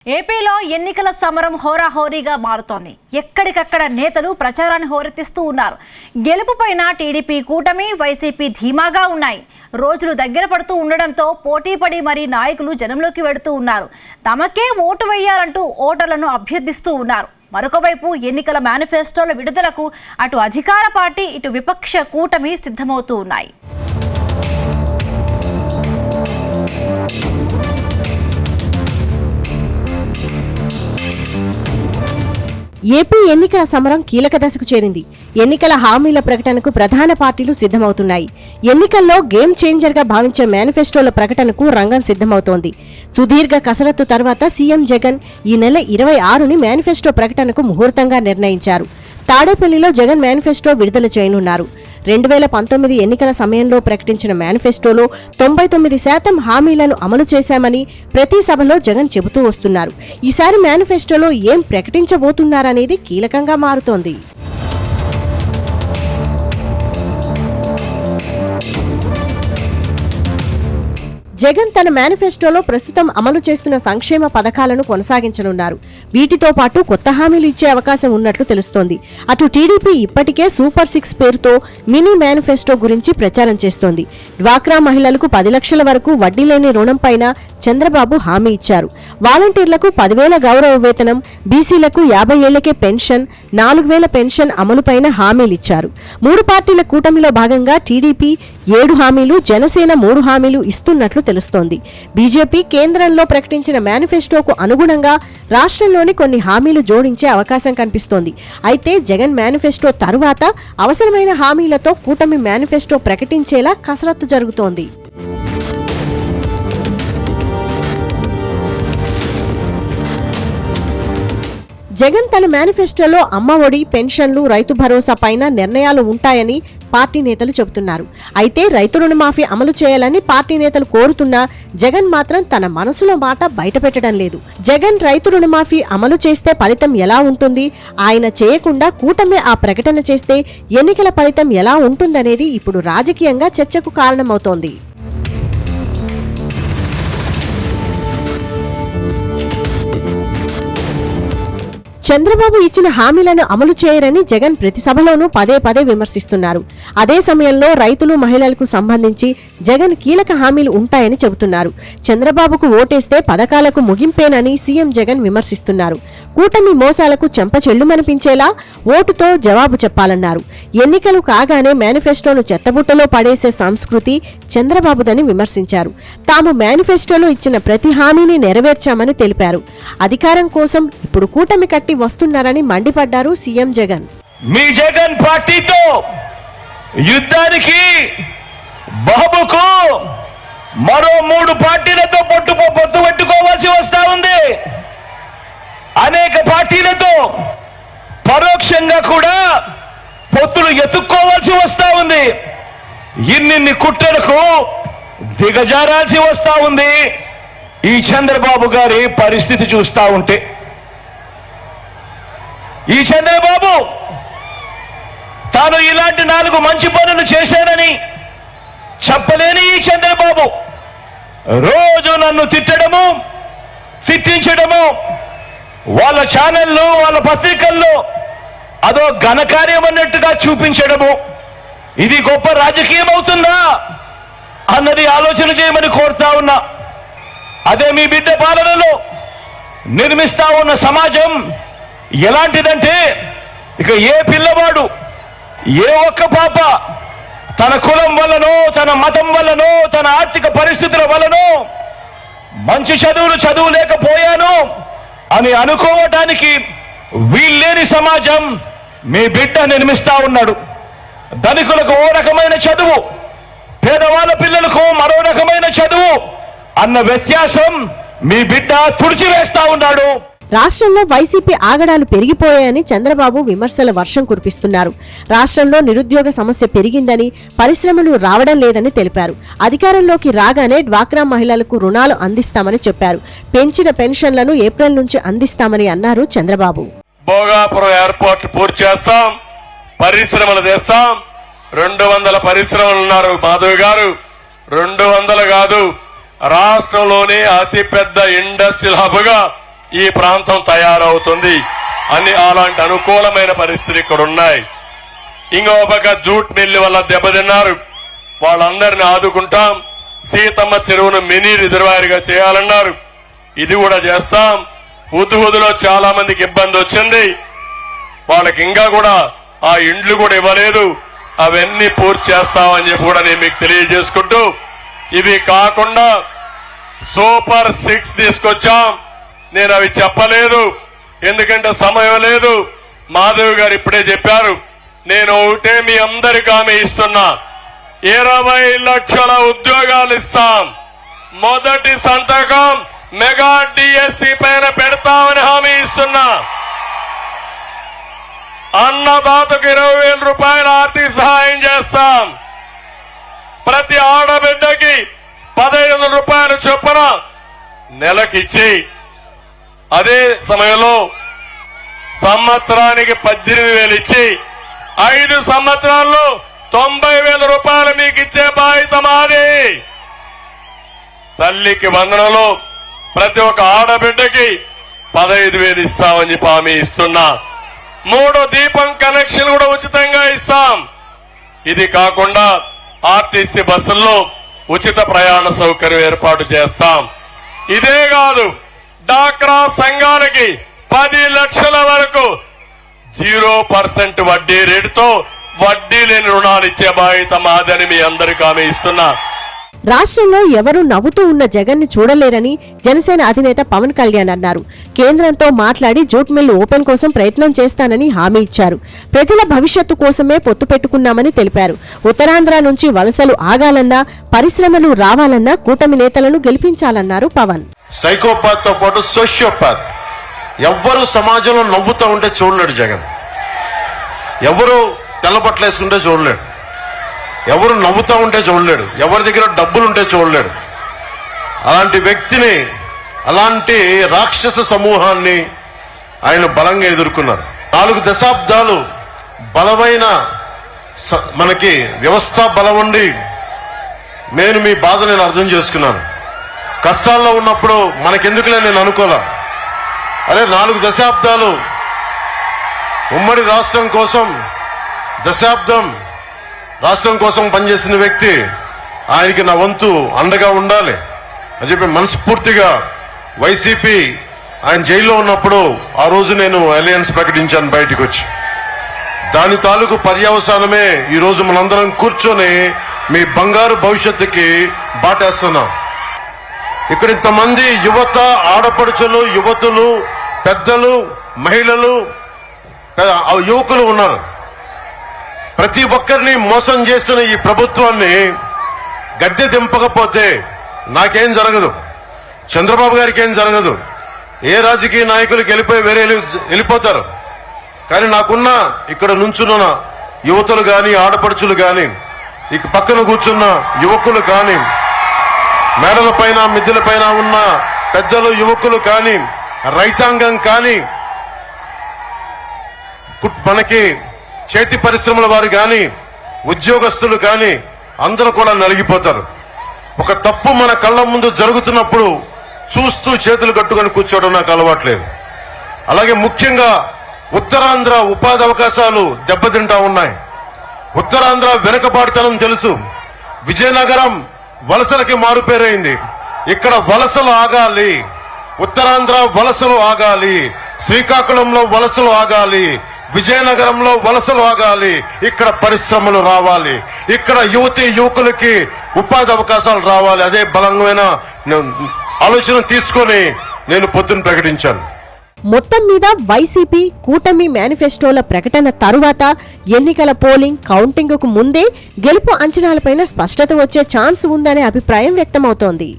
ఏపీలో ఎన్నికల సమరం హోరాహోరీగా మారుతోంది. ఎక్కడికక్కడ నేతలు ప్రచారాన్ని హోరెత్తిస్తూ ఉన్నారు. గెలుపుపైన టీడీపీ కూటమి, వైసీపీ ధీమాగా ఉన్నాయి. రోజులు దగ్గర పడుతూ ఉండడంతో పోటీపడి మరీ నాయకులు జనంలోకి వెడుతూ ఉన్నారు. తమకే ఓటు వేయాలంటూ ఓటర్లను అభ్యర్థిస్తూ ఉన్నారు. మరొకవైపు ఎన్నికల మేనిఫెస్టోల విడుదలకు అటు అధికార పార్టీ, ఇటు విపక్ష కూటమి సిద్ధమవుతూ ఉన్నాయి. ఏపీ ఎన్నికల సమరం కీలక దశకు చేరింది. ఎన్నికల హామీల ప్రకటనకు ప్రధాన పార్టీలు సిద్ధమవుతున్నాయి. ఎన్నికల్లో గేమ్ చేంజర్ గా భావించే మేనిఫెస్టోల ప్రకటనకు రంగం సిద్ధమవుతోంది. సుదీర్ఘ కసరత్తు తర్వాత సీఎం జగన్ ఈ నెల 26ని మేనిఫెస్టో ప్రకటనకు ముహూర్తంగా నిర్ణయించారు. తాడేపల్లిలో జగన్ మేనిఫెస్టో విడుదల చేయనున్నారు. 2019 ఎన్నికల సమయంలో ప్రకటించిన మేనిఫెస్టోలో 99% హామీలను అమలు చేశామని ప్రతి సభలో జగన్ చెబుతూ వస్తున్నారు. ఈసారి మేనిఫెస్టోలో ఏం ప్రకటించబోతున్నారనేది కీలకంగా మారుతోంది. జగన్ తన మేనిఫెస్టోలో ప్రస్తుతం అమలు చేస్తున్న సంక్షేమ పథకాలను కొనసాగించనున్నారు. వీటితో పాటు కొత్త హామీలు ఇచ్చే అవకాశం ఉన్నట్లు తెలుస్తోంది. అటు టీడీపీ ఇప్పటికే సూపర్ 6 పేరుతో మినీ మేనిఫెస్టో గురించి ప్రచారం చేస్తోంది. డ్వాక్రా మహిళలకు 10 లక్షల వరకు వడ్డీ లేని రుణం పైన చంద్రబాబు హామీ ఇచ్చారు. వాలంటీర్లకు 10,000 గౌరవ వేతనం, బీసీలకు 50 ఏళ్లకే పెన్షన్, 4,000 పెన్షన్ అమలుపైన హామీలిచ్చారు. 3 పార్టీల కూటమిలో భాగంగా టీడీపీ 7 హామీలు, జనసేన 3 హామీలు ఇస్తున్నట్లు తెలుస్తోంది. బీజేపీ కేంద్రంలో ప్రకటించిన మేనిఫెస్టోకు అనుగుణంగా రాష్ట్రంలోని కొన్ని హామీలు జోడించే అవకాశం కనిపిస్తోంది. అయితే జగన్ మేనిఫెస్టో తరువాత అవసరమైన హామీలతో కూటమి మేనిఫెస్టో ప్రకటించేలా కసరత్తు జరుగుతోంది. జగన్ తన మేనిఫెస్టోలో అమ్మ ఒడి, పెన్షన్లు, రైతు భరోసా పైన నిర్ణయాలు ఉంటాయని పార్టీ నేతలు చెబుతున్నారు. అయితే రైతు రుణమాఫీ అమలు చేయాలని పార్టీ నేతలు కోరుతున్నా జగన్ మాత్రం తన మనసులో మాట బయటపెట్టడం లేదు. జగన్ రైతు రుణమాఫీ అమలు చేస్తే ఫలితం ఎలా ఉంటుంది, ఆయన చేయకుండా కూటమి ఆ ప్రకటన చేస్తే ఎన్నికల ఫలితం ఎలా ఉంటుందనేది ఇప్పుడు రాజకీయంగా చర్చకు కారణమవుతోంది. చంద్రబాబు ఇచ్చిన హామీలను అమలు చేయరని జగన్ ప్రతి సభలోనూ పదే పదే విమర్శిస్తున్నారు. అదే సమయంలో రైతులు, మహిళలకు సంబంధించి జగన్ కీలక హామీలు ఉంటాయని చెబుతున్నారు. చంద్రబాబుకు ఓటేస్తే పథకాలకు ముగింపేనని సీఎం జగన్ విమర్శిస్తున్నారు. కూటమి మోసాలకు చెంప చెల్లుమనిపించేలా ఓటుతో జవాబు చెప్పాలన్నారు. ఎన్నికలు కాగానే మేనిఫెస్టోను చెత్తబుట్టలో పడేసే సంస్కృతి చంద్రబాబుదని విమర్శించారు. తాము మేనిఫెస్టోలో ఇచ్చిన ప్రతి హామీని నెరవేర్చామని తెలిపారు. అధికారం కోసం ఇప్పుడు కూటమి కట్టి వస్తున్నారని మండిపడ్డారు సీఎం జగన్. మీ జగన్ పార్టీతో యుద్ధానికి బాబుకు మరో 3 పార్టీలతో పొత్తు పెట్టుకోవాల్సి వస్తా ఉంది. అనేక పార్టీలతో పరోక్షంగా కూడా పొత్తులు ఎత్తుక్కోవాల్సి వస్తా ఉంది. ఇన్ని కుట్రలకు దిగజారాల్సి వస్తా ఉంది. ఈ చంద్రబాబు గారి పరిస్థితి చూస్తా ఉంటే, ఈ చంద్రబాబు తాను ఇలాంటి 4 మంచి పనులు చేశానని చెప్పలేని ఈ చంద్రబాబు రోజు నన్ను తిట్టడము, తిట్టించడము, వాళ్ళ ఛానళ్ళు, వాళ్ళ పత్రికల్లో అదో ఘనకార్యం అన్నట్టుగా చూపించడము, ఇది గొప్ప రాజకీయం అవుతుందా అన్నది ఆలోచన చేయమని కోరుతా ఉన్నా. అదే మీ బిడ్డ పాలనలో నిర్మిస్తా ఉన్న సమాజం ఎలాంటిదంటే, ఇక ఏ పిల్లవాడు, ఏ ఒక్క పాప తన కులం వల్లనో, తన మతం వల్లనో, తన ఆర్థిక పరిస్థితుల వల్లనో మంచి చదువులేకపోయాను అని అనుకోవటానికి వీల్లేని సమాజం మీ బిడ్డ నిర్మిస్తా ఉన్నాడు. ధనికులకు ఓ రకమైన చదువు, పేదవాళ్ళ పిల్లలకు మరో రకమైన చదువు అన్న వ్యత్యాసం మీ బిడ్డ తుడిచివేస్తా ఉన్నాడు. రాష్ట్రంలో వైసీపీ ఆగడాలు పెరిగిపోయాయని చంద్రబాబు విమర్శల వర్షం కురిపిస్తున్నారు. రాష్ట్రంలో నిరుద్యోగ సమస్య పెరిగిందని, పరిశ్రమలు రావడం లేదని తెలిపారు. అధికారంలోకి రాగానే డ్వాక్రా మహిళలకు రుణాలు అందిస్తామని చెప్పారు. పెంచిన పెన్షన్లను ఏప్రిల్ నుంచి అందిస్తామని అన్నారు చంద్రబాబు. భోగాపురం ఎయిర్పోర్ట్ పూర్తి చేస్తాం, పరిశ్రమలు తెస్తాం. 200 పరిశ్రమలు ఉన్నారు మాధవ్ గారు. 200 కాదు, రాష్ట్రంలోనే అతిపెద్ద ఇండస్ట్రియల్ హబ్ గా ఈ ప్రాంతం తయారవుతుంది అని అలాంటి అనుకూలమైన పరిస్థితులు ఇక్కడ ఉన్నాయి. ఇంకో పక్క జూట్ మిల్లు వల్ల దెబ్బతిన్నారు, వాళ్ళందరినీ ఆదుకుంటాం. సీతమ్మ చెరువును మినీ రిజర్వాయర్ గా చేయాలన్నారు, ఇది కూడా చేస్తాం. హుద్హుద్లో చాలా మందికి ఇబ్బంది వచ్చింది, వాళ్ళకి ఇంకా కూడా ఆ ఇండ్లు కూడా ఇవ్వలేదు, అవన్నీ పూర్తి చేస్తామని చెప్పి కూడా నేను మీకు తెలియజేసుకుంటూ, ఇవి కాకుండా సూపర్ 6 తీసుకొచ్చాం. నేను అవి చెప్పలేదు ఎందుకంటే సమయం లేదు. మాధవ్ గారు ఇప్పుడే చెప్పారు. నేను ఒకటే మీ అందరికీ హామీ ఇస్తున్నా, 20 లక్షల ఉద్యోగాలు ఇస్తాం. మొదటి సంతకం మెగా డిఎస్సి పైన పెడతామని హామీ ఇస్తున్నా. అన్నదాతకు 20,000 రూపాయల ఆర్థిక సహాయం చేస్తాం. ప్రతి ఆడబిడ్డకి 15,000 రూపాయల చొప్పున నెలకిచ్చి, అదే సమయంలో సంవత్సరానికి 18,000 ఇచ్చి 5 సంవత్సరాల్లో 90,000 రూపాయలు మీకు ఇచ్చే బాధ్యత మాది. తల్లికి వందనలో ప్రతి ఒక్క ఆడబిడ్డకి 15,000 ఇస్తామని చెప్పి హామీ ఇస్తున్నా. 3 దీపం కనెక్షన్ కూడా ఉచితంగా ఇస్తాం. ఇది కాకుండా ఆర్టీసీ బస్సుల్లో ఉచిత ప్రయాణ సౌకర్యం ఏర్పాటు చేస్తాం. ఇదే కాదు, డాక్రా సంఘాలకి 10 లక్షల వరకు 0% వడ్డీ రేటుతో వడ్డీ లేని రుణాలు ఇచ్చే బాధ్యత మాదని మీ అందరికీ హామీ ఇస్తున్నా. రాష్ట్రంలో ఎవరూ నవ్వుతూ ఉన్న జగన్ ని చూడలేరని జనసేన అధినేత పవన్ కళ్యాణ్ అన్నారు. కేంద్రంతో మాట్లాడి జూట్ మిల్లు ఓపెన్ కోసం ప్రయత్నం చేస్తానని హామీ ఇచ్చారు. ప్రజల భవిష్యత్తు కోసమే పొత్తు పెట్టుకున్నామని తెలిపారు. ఉత్తరాంధ్ర నుంచి వలసలు ఆగాలన్నా, పరిశ్రమలు రావాలన్నా కూటమి నేతలను గెలిపించాలన్నారు పవన్. సైకోపాత్ తో పాటు సోషియోపాత్, ఎవ్వరు సమాజంలో నవ్వుతూ ఉంటే చూడలేడు జగన్. ఎవరు తెల్లబట్టలు వేసుకుంటే చూడలేడు, ఎవరు నవ్వుతూ ఉంటే చూడలేడు, ఎవరి దగ్గర డబ్బులుంటే చూడలేడు. అలాంటి వ్యక్తిని, అలాంటి రాక్షస సమూహాన్ని ఆయన బలంగా ఎదుర్కొన్నారు. 4 దశాబ్దాలు బలమైన మనకి వ్యవస్థ బలం ఉండి నేను మీ బాధ నేను అర్థం చేసుకున్నాను. కష్టాల్లో ఉన్నప్పుడు మనకెందుకులే నేను అనుకోలే. అరే 4 దశాబ్దాలు ఉమ్మడి రాష్ట్రం కోసం దశాబ్దం రాష్ట్రం కోసం పనిచేసిన వ్యక్తి, ఆయనకి నా వంతు అండగా ఉండాలి అని చెప్పి మనస్ఫూర్తిగా వైసీపీ ఆయన జైల్లో ఉన్నప్పుడు ఆ రోజు నేను అలయన్స్ ప్రకటించాను బయటికి వచ్చి. దాని తాలూకు పర్యవసానమే ఈరోజు మనందరం కూర్చొని మీ బంగారు భవిష్యత్తుకి బాటేస్తున్నాం. ఇక్కడ ఇంతమంది యువత, ఆడపడుచులు, యువతులు, పెద్దలు, మహిళలు, యువకులు ఉన్నారు. ప్రతి ఒక్కరిని మోసం చేసిన ఈ ప్రభుత్వాన్ని గద్దె దింపకపోతే నాకేం జరగదు, చంద్రబాబు గారికి ఏం జరగదు, ఏ రాజకీయ నాయకులకు వేరే వెళ్ళిపోతారు. కానీ నాకున్న ఇక్కడ నుంచున్న యువతులు కానీ, ఆడపడుచులు కానీ, ఇక పక్కన కూర్చున్న యువకులు కానీ, మేడల పైన మిద్దెల పైన ఉన్న పెద్దలు, యువకులు కానీ, రైతాంగం కానీ, మనకి చేతి పరిశ్రమల వారు కానీ, ఉద్యోగస్తులు కానీ అందరూ కూడా నలిగిపోతారు. ఒక తప్పు మన కళ్ళ ముందు జరుగుతున్నప్పుడు చూస్తూ చేతులు కట్టుకొని కూర్చోవడం నాకు అలవాట్లేదు. అలాగే ముఖ్యంగా ఉత్తరాంధ్ర ఉపాధి అవకాశాలు దెబ్బతింటా ఉన్నాయి. ఉత్తరాంధ్ర వెనుకబాటుతనం తెలుసు. విజయనగరం వలసలకి మారుపేరైంది. ఇక్కడ వలసలు ఆగాలి, ఉత్తరాంధ్ర వలసలు ఆగాలి, శ్రీకాకుళంలో వలసలు ఆగాలి, విజయనగరంలో వలసలు ఆగాలి, ఇక్కడ పరిశ్రమలు రావాలి, ఇక్కడ యువతి యువకులకి ఉపాధి అవకాశాలు రావాలి. అదే బలమైన ఆలోచన తీసుకొని నేను పొద్దున ప్రకటించాను. మొత్తం మీద వైసీపీ కూటమి మేనిఫెస్టోల ప్రకటన తరువాత ఎన్నికల పోలింగ్ కౌంటింగ్ కు ముందే గెలుపు అంచనాలపైన స్పష్టత వచ్చే ఛాన్స్ ఉందనే అభిప్రాయం వ్యక్తమవుతోంది.